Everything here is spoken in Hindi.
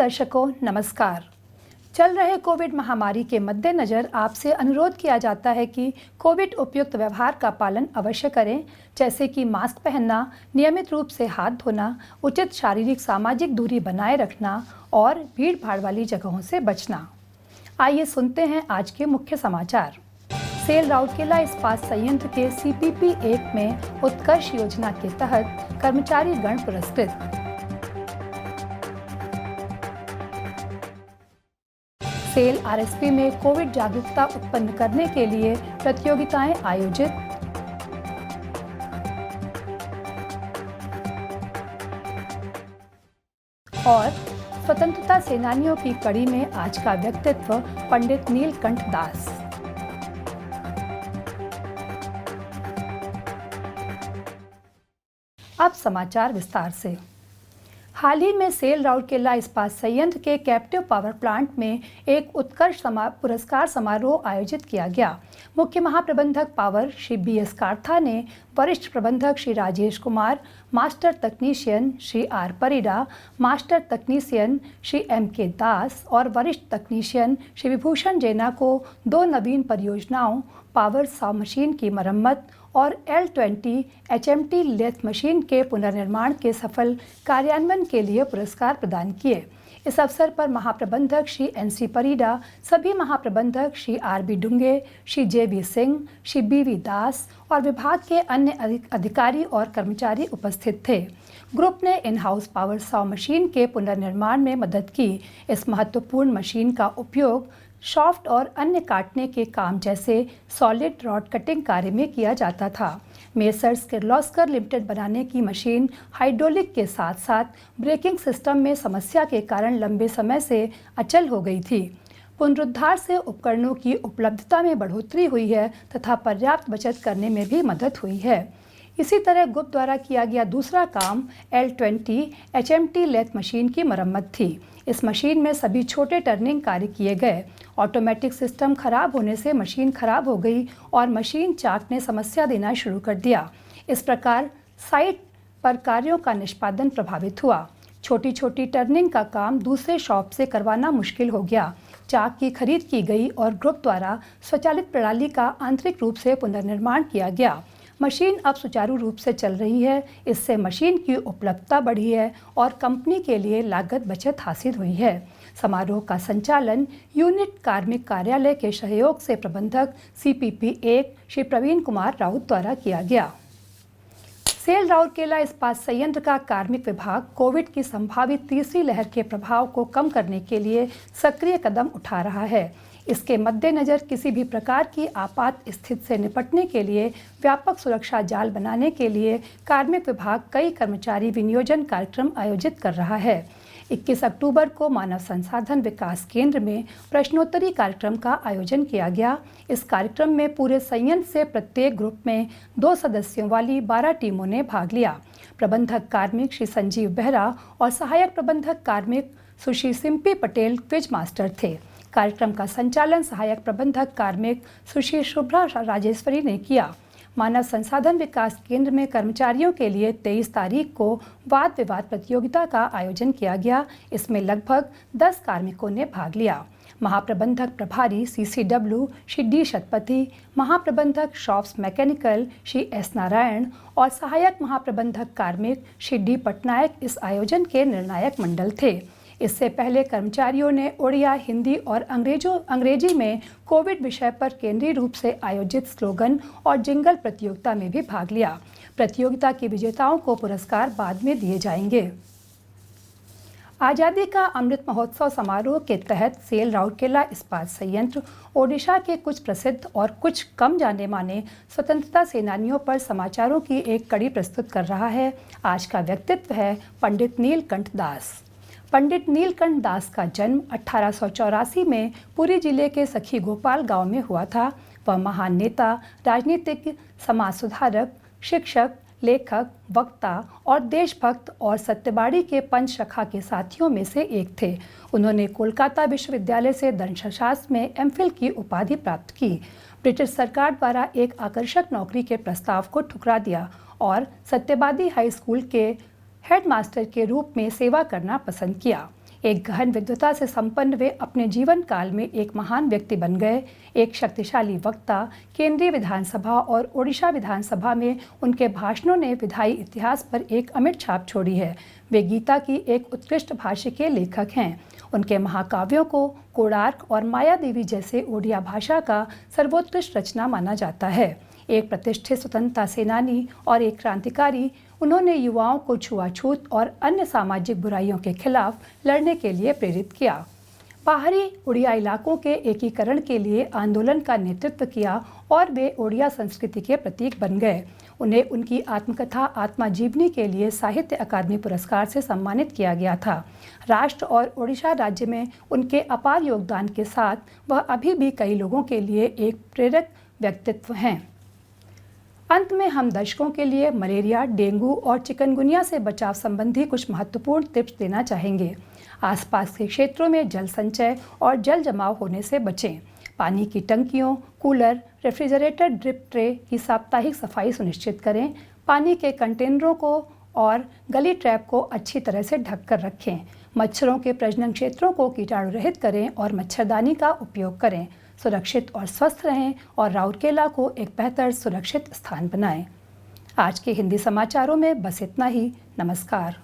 दर्शकों नमस्कार। चल रहे कोविड महामारी के मद्देनज़र आपसे अनुरोध किया जाता है कि कोविड उपयुक्त व्यवहार का पालन अवश्य करें, जैसे कि मास्क पहनना, नियमित रूप से हाथ धोना, उचित शारीरिक सामाजिक दूरी बनाए रखना और भीड़ भाड़ वाली जगहों से बचना। आइए सुनते हैं आज के मुख्य समाचार। सेल राउरकेला इस्पात संयंत्र के CPP 1 में उत्कर्ष योजना के तहत कर्मचारी गण पुरस्कृत। सेल RSP में कोविड जागरूकता उत्पन्न करने के लिए प्रतियोगिताएं आयोजित। और स्वतंत्रता सेनानियों की कड़ी में आज का व्यक्तित्व पंडित नीलकंठ दास। अब समाचार विस्तार से। हाल ही में सेल राउरकेला इस्पात संयंत्र के कैप्टिव पावर प्लांट में एक उत्कर्ष पुरस्कार समारोह आयोजित किया गया। मुख्य महाप्रबंधक पावर श्री BS कार्था ने वरिष्ठ प्रबंधक श्री राजेश कुमार, मास्टर तकनीशियन श्री R परिडा, मास्टर तकनीशियन श्री MK दास और वरिष्ठ तकनीशियन श्री विभूषण जैना को 2 नवीन परियोजनाओं पावर सॉ मशीन की मरम्मत और L20 HMT लेथ मशीन के पुनर्निर्माण के सफल कार्यान्वयन के लिए पुरस्कार प्रदान किए। इस अवसर पर महाप्रबंधक श्री NC परिडा, सभी महाप्रबंधक Shri RB डुंगे, Shri JV Singh, Shri BV दास और विभाग के अन्य अधिकारी और कर्मचारी उपस्थित थे। ग्रुप ने in house power saw machine के पुनर्निर्माण में मदद की। इस महत्वपूर्ण मशीन का उपयोग सॉफ्ट और अन्य काटने के काम जैसे सॉलिड रॉड कटिंग कार्य में किया जाता था। मेसर्स किर्लोस्कर लिमिटेड बनाने की मशीन हाइड्रोलिक के साथ साथ ब्रेकिंग सिस्टम में समस्या के कारण लंबे समय से अचल हो गई थी। पुनरुद्धार से उपकरणों की उपलब्धता में बढ़ोतरी हुई है तथा पर्याप्त बचत करने में भी मदद हुई है। इसी तरह ग्रुप द्वारा किया गया दूसरा काम L20 HMT लेथ मशीन की मरम्मत थी। इस मशीन में सभी छोटे टर्निंग कार्य किए गए। ऑटोमेटिक सिस्टम खराब होने से मशीन खराब हो गई और मशीन चाक ने समस्या देना शुरू कर दिया। इस प्रकार साइट पर कार्यों का निष्पादन प्रभावित हुआ। छोटी छोटी टर्निंग का काम दूसरे शॉप से करवाना मुश्किल हो गया। चाक की खरीद की गई और ग्रुप द्वारा स्वचालित प्रणाली का आंतरिक रूप से पुनर्निर्माण किया गया। मशीन अब सुचारू रूप से चल रही है। इससे मशीन की उपलब्धता बढ़ी है और कंपनी के लिए लागत बचत हासिल हुई है। समारोह का संचालन यूनिट कार्मिक कार्यालय के सहयोग से प्रबंधक CPP 1 श्री प्रवीण कुमार राउत द्वारा किया गया। सेल राउरकेला इस्पात संयंत्र का कार्मिक विभाग कोविड की संभावित तीसरी लहर के प्रभाव को कम करने के लिए सक्रिय कदम उठा रहा है। इसके मद्देनज़र किसी भी प्रकार की आपात स्थिति से निपटने के लिए व्यापक सुरक्षा जाल बनाने के लिए कार्मिक विभाग कई कर्मचारी विनियोजन कार्यक्रम आयोजित कर रहा है। 21 अक्टूबर को मानव संसाधन विकास केंद्र में प्रश्नोत्तरी कार्यक्रम का आयोजन किया गया। इस कार्यक्रम में पूरे संयंत्र से प्रत्येक ग्रुप में 2 सदस्यों वाली 12 टीमों ने भाग लिया। प्रबंधक कार्मिक श्री संजीव बेहरा और सहायक प्रबंधक कार्मिक सुश्री सिम्पी पटेल क्विज मास्टर थे। कार्यक्रम का संचालन सहायक प्रबंधक कार्मिक सुश्री शुभ्रा राजेश्वरी ने किया। मानव संसाधन विकास केंद्र में कर्मचारियों के लिए 23 तारीख को वाद विवाद प्रतियोगिता का आयोजन किया गया। इसमें लगभग 10 कार्मिकों ने भाग लिया। महाप्रबंधक प्रभारी CCW श्री D शतपथी, महाप्रबंधक shops mechanical Shri S Narayan और सहायक महाप्रबंधक कार्मिक श्री D पटनायक इस आयोजन के निर्णायक मंडल थे। इससे पहले कर्मचारियों ने उड़िया, हिंदी और अंग्रेजी में कोविड विषय पर केंद्रीय रूप से आयोजित स्लोगन और जिंगल प्रतियोगिता में भी भाग लिया। प्रतियोगिता के विजेताओं को पुरस्कार बाद में दिए जाएंगे। आज़ादी का अमृत महोत्सव समारोह के तहत सेल राउरकेला इस्पात संयंत्र ओडिशा के कुछ प्रसिद्ध और कुछ कम जाने माने स्वतंत्रता सेनानियों पर समाचारों की एक कड़ी प्रस्तुत कर रहा है। आज का व्यक्तित्व है पंडित नीलकंठ दास। पंडित नीलकंठ दास का जन्म 1884 में पुरी जिले के सखी गोपाल गांव में हुआ था। वह महान नेता, राजनीतिज्ञ, समाज सुधारक, शिक्षक, लेखक, वक्ता और देशभक्त और सत्यवाड़ी के पंचसखा के साथियों में से एक थे। उन्होंने कोलकाता विश्वविद्यालय से दर्शनशास्त्र में MPhil की उपाधि प्राप्त की। ब्रिटिश सरकार द्वारा एक आकर्षक नौकरी के प्रस्ताव को ठुकरा दिया और सत्यवादी हाई स्कूल के हेडमास्टर के रूप में सेवा करना पसंद किया। एक गहन विद्वता से संपन्न वे अपने जीवन काल में एक महान व्यक्ति बन गए। एक शक्तिशाली वक्ता, केंद्रीय विधानसभा और ओडिशा विधानसभा में उनके भाषणों ने विधायी इतिहास पर एक अमिट छाप छोड़ी है। वे गीता की एक उत्कृष्ट भाष्य के लेखक हैं। उनके महाकाव्यों को कोणार्क और माया देवी जैसे ओडिया भाषा का सर्वोत्कृष्ट रचना माना जाता है। एक प्रतिष्ठित स्वतंत्रता सेनानी और एक क्रांतिकारी, उन्होंने युवाओं को छुआछूत और अन्य सामाजिक बुराइयों के खिलाफ लड़ने के लिए प्रेरित किया। बाहरी उड़िया इलाकों के एकीकरण के लिए आंदोलन का नेतृत्व किया और वे ओडिया संस्कृति के प्रतीक बन गए। उन्हें उनकी आत्मकथा आत्मा जीवनी के लिए साहित्य अकादमी पुरस्कार से सम्मानित किया गया था। राष्ट्र और ओडिशा राज्य में उनके अपार योगदान के साथ वह अभी भी कई लोगों के लिए एक प्रेरक व्यक्तित्व हैं। अंत में हम दर्शकों के लिए मलेरिया, डेंगू और चिकनगुनिया से बचाव संबंधी कुछ महत्वपूर्ण टिप्स देना चाहेंगे। आसपास के क्षेत्रों में जल संचय और जल जमाव होने से बचें। पानी की टंकियों, कूलर, रेफ्रिजरेटर, ड्रिप ट्रे की साप्ताहिक सफाई सुनिश्चित करें। पानी के कंटेनरों को और गली ट्रैप को अच्छी तरह से ढक कर रखें। मच्छरों के प्रजनन क्षेत्रों को कीटाणु रहित करें और मच्छरदानी का उपयोग करें। सुरक्षित और स्वस्थ रहें और राउरकेला को एक बेहतर सुरक्षित स्थान बनाएं। आज के हिंदी समाचारों में बस इतना ही। नमस्कार।